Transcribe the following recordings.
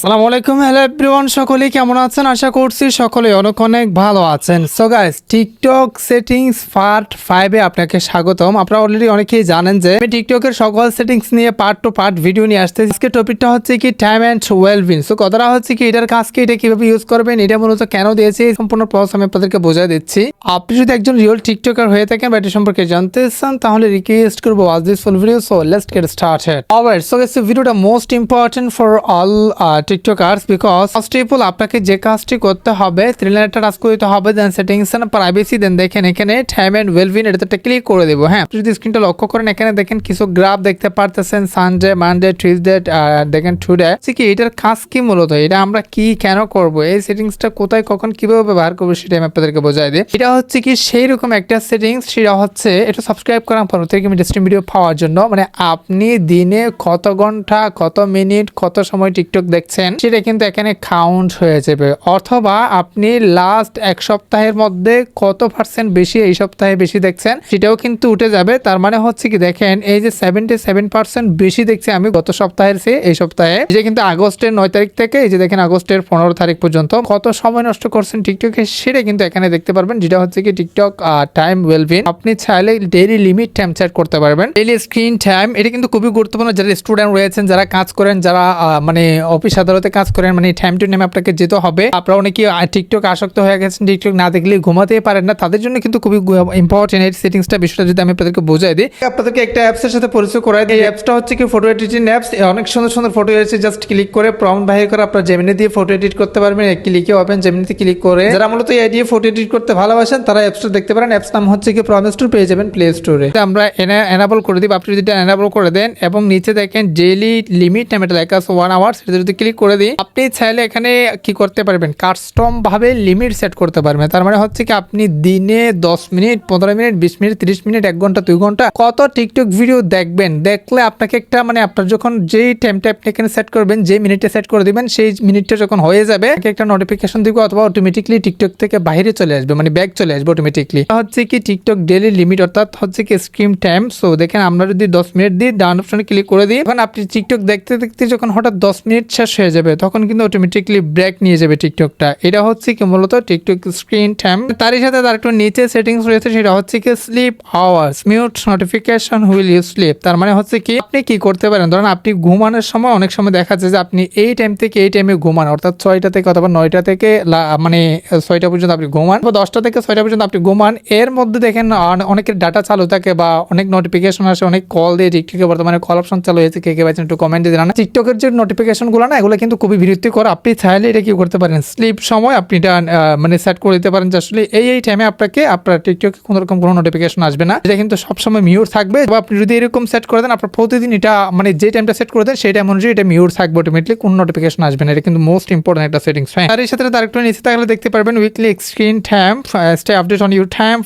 আসসালামু আলাইকুম, hello everyone, সকলে কেমন আছেন? আশা করছি সকলে অনেক অনেক ভালো আছেন। So guys, TikTok settings part 5 এ আপনাকে স্বাগতম। আপনারা অলরেডি অনেকেই জানেন যে আমি টিকটকের সকল সেটিংস নিয়ে পার্ট টু পার্ট ভিডিও নিয়ে আসতেছি। আজকে টপিকটা হচ্ছে কি টাইম এন্ড ওয়েলবিং। সো কথাটা হচ্ছে কি এটার কাজ কি, এটা কিভাবে ইউজ করবেন, এটা মূলত কেন দিয়েছি, এই সম্পূর্ণ প্রসেস আমি আপনাদেরকে বোঝাই দিচ্ছি। আপনি যদি একজন রিয়েল টিকটকার হয়ে থাকেন বা এটা সম্পর্কে জানতে চান তাহলে রিকোয়েস্ট করবো watch this full video. So let's get started. Alright, so guys, ভিডিওটা most important for all TikTokers because first of all আপনাকে যে কাজটি করতে হবে, থ্রি লাইনটা টাচ করতে হবে, দেন সেটিংস এন্ড প্রাইভেসি, দেন দেখেন এখানে টাইম এন্ড ওয়েলবিং, এটাতে ক্লিক করে দেবো। হ্যাঁ, আপনি যদি স্ক্রিনটা লক্ষ্য করেন এখানে দেখেন কিছু গ্রাফ দেখতে পারতেছেন, সানডে, মানডে, টিউসডে, দেখেন টুডে। কি এটার কাজ কি মূলত, এটা আমরা কি কেন করব, এই সেটিংসটা কোথায় কখন কিভাবে ব্যবহার করবো সেটা আমি আপনাদেরকে বোঝাই দিই। এটা হচ্ছে কি সেই রকম একটা সেটিংস, সেটা হচ্ছে এটা সাবস্ক্রাইব করার পর থেকে ইন্টারেস্টিং ভিডিও পাওয়ার জন্য, মানে আপনি দিনে কত ঘন্টা, কত মিনিট, কত সময় টিকটক দেখছেন সেটা কিন্তু এখানে কাউন্ট হয়ে যাবে। অথবা আপনি লাস্ট এক সপ্তাহের মধ্যে কত পার্সেন্ট বেশি এই সপ্তাহে বেশি দেখছেন সেটাও কিন্তু উঠে যাবে। তার মানে হচ্ছে কি দেখেন এই যে 77% বেশি দেখছি আমি গত সপ্তাহের চেয়ে এই সপ্তাহে, এটা কিন্তু আগস্টের 9 তারিখ থেকে এই যে দেখেন আগস্টের 15 তারিখ পর্যন্ত কত সময় নষ্ট করছেন টিকটকে সেটা কিন্তু এখানে দেখতে পারবেন, যেটা হচ্ছে কি টিকটক টাইম ওয়েলবিং। আপনি চাইলে ডেইলি লিমিট টাইম সেট করতে পারবেন, ডেইলি স্ক্রিন টাইম। এটা কিন্তু খুবই গুরুত্বপূর্ণ যারা স্টুডেন্ট রয়েছেন, যারা কাজ করেন, যারা মানে অফিস আদালতে কাজ করেন, মানে টাইম টু টাইম আপনাকে যেতে হবে। আপনারা অনেকে টিকটক আসক্ত হয়ে গেছেন, টিকটক না দেখলে ঘুমাতেই পারেন না, তাদের জন্য কিন্তু খুবই ইম্পর্টেন্ট এই সেটিংসটা। বিষয়টা যদি আমি আপনাদেরকে বোঝাই দিই, আপনাদেরকে একটা অ্যাপসের সাথে পরিচয় করাই দিই। এই অ্যাপসটা হচ্ছে কি ফটো এডিটিং অ্যাপস। অনেক সুন্দর সুন্দর ফটো এসেছে, জাস্ট ক্লিক করে প্রম্পট বাহির করে আপনার জেমিনি দিয়ে ফটো এডিট করতে পারবেন। ক্লিকে ওপেন জেমিনিতে ক্লিক করে যারা মূলত এই দিয়ে ফটো এডিট করতে ভালোবাসেন তারা অ্যাপসটা দেখতে পারেন। অ্যাপস নাম হচ্ছে কি প্রম স্টোর, পেয়ে যাবেন প্লে স্টোরে। আমরা এনাবল করে দিব, আপনি যদি এনাবল করে দেন এবং নিচে দেখেন ডেইলি লিমিট টাইম এটা লেখা আছে 1 আওয়ার, সেটা যদি ক্লিক করে দিই আপনি চাইলে এখানে কি করতে পারবেন, কাস্টম ভাবে লিমিট সেট করতে পারবেন। তার মানে হচ্ছে কি আপনি দিনে 10 মিনিট, 15 মিনিট, 20 মিনিট, 30 মিনিট, 1 ঘন্টা, 2 ঘন্টা কত টিকটক ভিডিও দেখবেন, দেখলে আপনাকে একটা মানে আপনার যখন যেই টাইমটা আপনি এখানে সেট করবেন, যে মিনিটে সেট করে দিবেন, সেই মিনিটটা যখন হয়ে যাবে একটা নোটিফিকেশন দিবে অথবা অটোমেটিকলি টিকটক থেকে বাইরে চলে আসবে, মানে ব্যাক চলে আসবে অটোমেটিকলি। হচ্ছে কি টিকটক ডেইলি লিমিট অর্থাৎ হচ্ছে কি স্ক্রিন টাইম। সো দেখেন আমরা যদি 10 মিনিট দিই, ডাউন অপশনে ক্লিক করে দিই, এখন আপনি টিকটক দেখতে দেখতে যখন হঠাৎ 10 মিনিট শেষ হয়ে যাবে তখন কিন্তু অটোমেটিকলি ব্রেক নিয়ে যাবে টিকটকটা। এটা হচ্ছে কি মূলত টিকটক স্ক্রিন টাইম। তারই সাথে তার একটু নিচে সেটিংস রয়েছে, সেটা হচ্ছে কি sleep hours, mute notification while you sleep. তার মানে হচ্ছে কি আপনি কি করতে পারেন, ধরেন আপনি ঘুমানোর সময় অনেক সময় দেখা যায় যে আপনি এই টাইম থেকে এই টাইমে ঘুমান, অর্থাৎ 6টা থেকে অথবা 9টা থেকে মানে 6টা পর্যন্ত আপনি ঘুমান বা 10টা থেকে 6টা পর্যন্ত আপনি ঘুমান। এর মধ্যে দেখেন অনেকের ডাটা চালু থাকে বা অনেক নোটিফিকেশন আসে, অনেক কল দিয়ে টিকটকে বর্তমানে কল অপশন চালু হয়েছে, কে পাচ্ছেন একটু কমেন্টে জানান। টিকটকের যে নোটিফিকেশন গুলো না এগুলো কিন্তু খুবই বিরক্তিকর। আপনি চাইলে এটা কি করতে পারেন, স্লিপ সময় আপনি এটা মানে সেট করে দিতে পারেন যে আসলে এই টাইমে আপনাকে আপনার টিকটকে কোনো রকম কোনো নোটিফিকেশন আসবে না, এটা কিন্তু সবসময় মিউট থাকবে। বা আপনি যদি এরকম সেট করে দেন আপনার প্রতিদিন এটা মানে যে টাইমটা সেট করে দেন সেই টাইম অনুযায়ী এটা মিউট থাকবে, অটোমেটিকলি কোনো নোটিফিকেশন আসবে না। এটা কিন্তু মোস্ট ইম্পর্টেন্ট একটা সেটিংস। তার সাথে তার একটু নিচে তাহলে দেখতে পারবেন weekly screen time, stay update on your time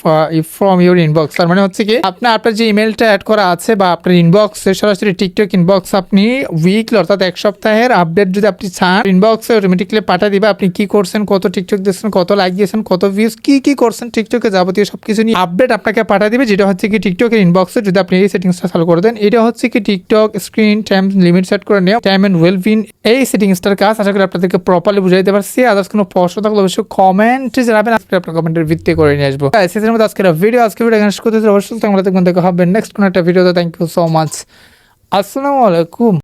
from your inbox. তার মানে হচ্ছে কি আপনার যে ইমেলটা অ্যাড করা আছে বা আপনার ইনবক্স সরাসরি টিকটক ইনবক্স আপনি উইকলি অর্থাৎ এক সপ্তাহের আপডেট যদি আপনি চান ইনবক্সে অটোমেটিকলি পাঠিয়ে দিবে। আপনি কি করছেন, কত টিকটক দেখছেন, কত লাইক দিয়েছেন, কত ভিউজ, কি করছেন টিকটকে যাবতীয় সবকিছু নিয়ে আপডেট আপনাকে পাঠিয়ে দিবে, যেটা হচ্ছে কি টিকটকের ইনবক্সে যদি আপনি এই সেটিংসটা চালু করে দেন। এটা হচ্ছে কি TikTok screen time limit set করে নেওয়া, টাইম এন্ড ওয়েলবিং এই সেটিংসটার কাজ। আশা করি আপনাদেরকে প্রপারলি বুঝাইতে পারছি। আদার্স কোনো প্রশ্ন থাকলে অবশ্যই কমেন্টে জানাবেন, আজকে আপনার কমেন্টের ভিত্তি করে নিয়ে আসবো। সেটার মধ্যে আজকের ভিডিও এখানে শেষ করতে অবশ্যই আমরা দেখবেন দেখা হবে নেক্সট কোনো একটা ভিডিওতে। Thank you so much. আসসালামু আলাইকুম।